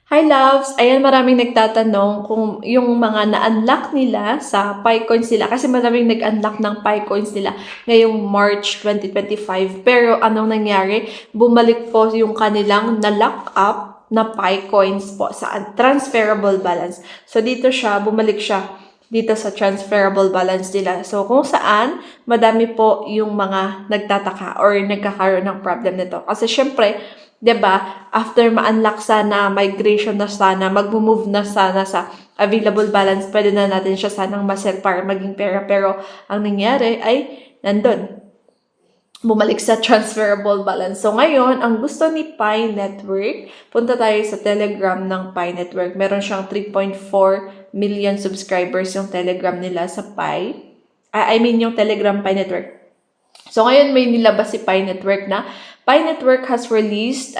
Hi loves! Ayan, maraming nagtatanong kung yung mga na-unlock nila sa PiCoins nila, kasi maraming nag-unlock ng PiCoins nila ngayong March 2025. Pero anong nangyari? Bumalik po yung kanilang na-lock up na PiCoins po sa transferable balance. So dito bumalik siya dito sa transferable balance nila. So kung saan, madami po yung mga nagtataka or nagkakaroon ng problem nito. Kasi syempre, 'di ba? After ma-unlock sana, migration na sana, mag-move na sana sa available balance, pwede na natin siya sanang ma-sell para maging pera. Pero ang nangyari ay nandun. Bumalik sa transferable balance. So ngayon, ang gusto ni Pi Network, punta tayo sa Telegram ng Pi Network. Meron siyang 3.4 million subscribers yung Telegram nila sa Pi. Yung Telegram Pi Network. So ngayon may nilabas si Pi Network na Pi Network has released,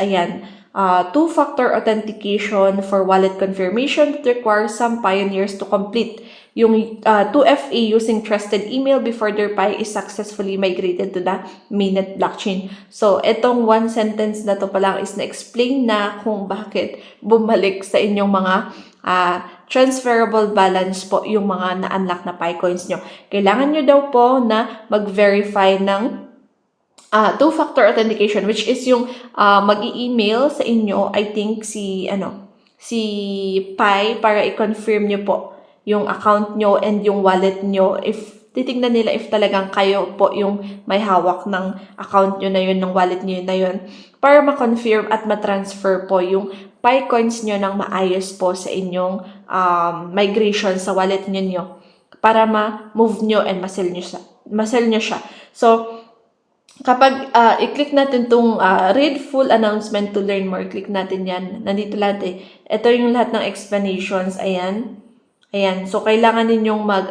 two-factor authentication for wallet confirmation that requires some pioneers to complete yung 2FA using trusted email before their Pi is successfully migrated to the mainnet blockchain. So, etong one sentence na to pa lang is na-explain na kung bakit bumalik sa inyong mga transferable balance po yung mga na-unlock na PiCoins nyo. Kailangan nyo daw po na mag-verify ng two-factor authentication, which is yung mag-i-email sa inyo, I think si Pi, para i-confirm nyo po yung account nyo and yung wallet nyo. If titignan nila if talagang kayo po yung may hawak ng account nyo na yun, ng wallet nyo na yun, para ma-confirm at ma-transfer po yung PiCoins nyo ng maayos po sa inyong migration sa wallet nyo para ma-move nyo and ma-sell nyo siya. So, kapag i-click natin itong read full announcement to learn more, click natin yan. Nandito lahat eh. Ito yung lahat ng explanations. Ayan. Ayan. So, kailangan ninyong mag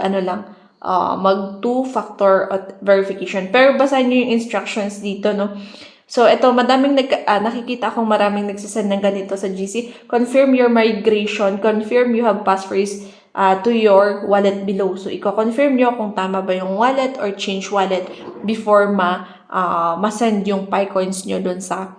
two-factor verification. Pero basahin nyo yung instructions dito, no? So, ito, nakikita akong maraming nagsasend ng ganito sa GC. Confirm your migration. Confirm you have passphrase to your wallet below. So, i-confirm nyo kung tama ba yung wallet or change wallet before ma-send yung PiCoins nyo dun sa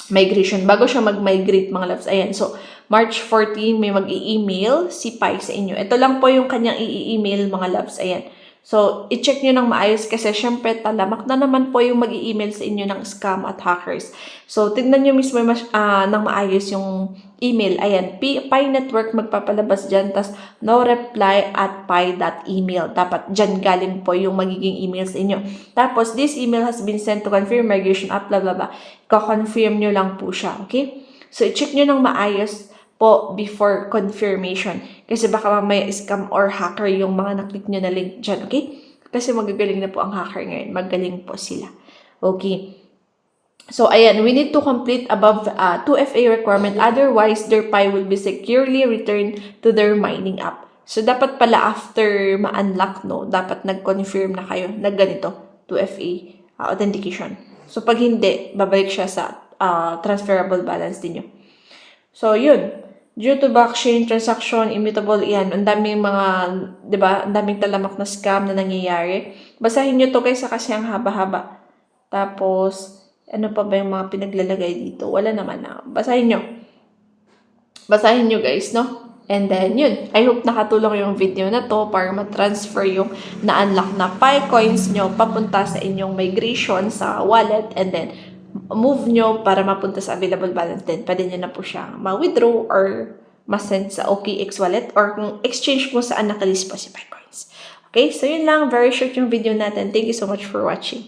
migration. Bago siya mag-migrate, mga loves. Ayan. So, March 14, may mag-i-email si Pi sa inyo. Ito lang po yung kanyang i-email, mga loves. Ayan. So, i-check nyo ng maayos kasi syempre talamak na naman po yung mag-i-email sa inyo ng scam at hackers. So, tignan nyo mismo ng maayos yung email. Ayan, Pi Network magpapalabas dyan, tas no reply at pi.email. Dapat dyan galing po yung magiging email sa inyo. Tapos, this email has been sent to confirm migration up, blah, blah, blah. Ika-confirm nyo lang po siya, okay? So, i-check nyo ng maayos po before confirmation. Kasi baka mamaya scam or hacker yung mga naklik nyo na link dyan, okay? Kasi magagaling na po ang hacker ngayon. Magaling po sila. Okay. So, ayan, we need to complete above 2FA requirement. Otherwise, their Pi will be securely returned to their mining app. So, dapat pala after ma-unlock, no, dapat nag-confirm na kayo na ganito, 2FA authentication. So, pag hindi, babalik siya sa transferable balance din nyo. So, yun. Due to blockchain transaction, immutable, yan. Ang daming mga, di ba, ang daming talamak na scam na nangyayari. Basahin nyo to guys, kasi ang haba-haba. Tapos, ano pa ba yung mga pinaglalagay dito? Wala naman na. Basahin nyo. Basahin nyo guys, no? And then, yun. I hope nakatulong yung video na to para ma-transfer yung na-unlock na PiCoins nyo papunta sa inyong migration sa wallet, and then, move nyo para mapunta sa available balance din. Pwede nyo na po siya ma-withdraw or ma-send sa OKX wallet or kung exchange mo saan nakalist po si PiCoins. Okay? So, yun lang. Very short yung video natin. Thank you so much for watching.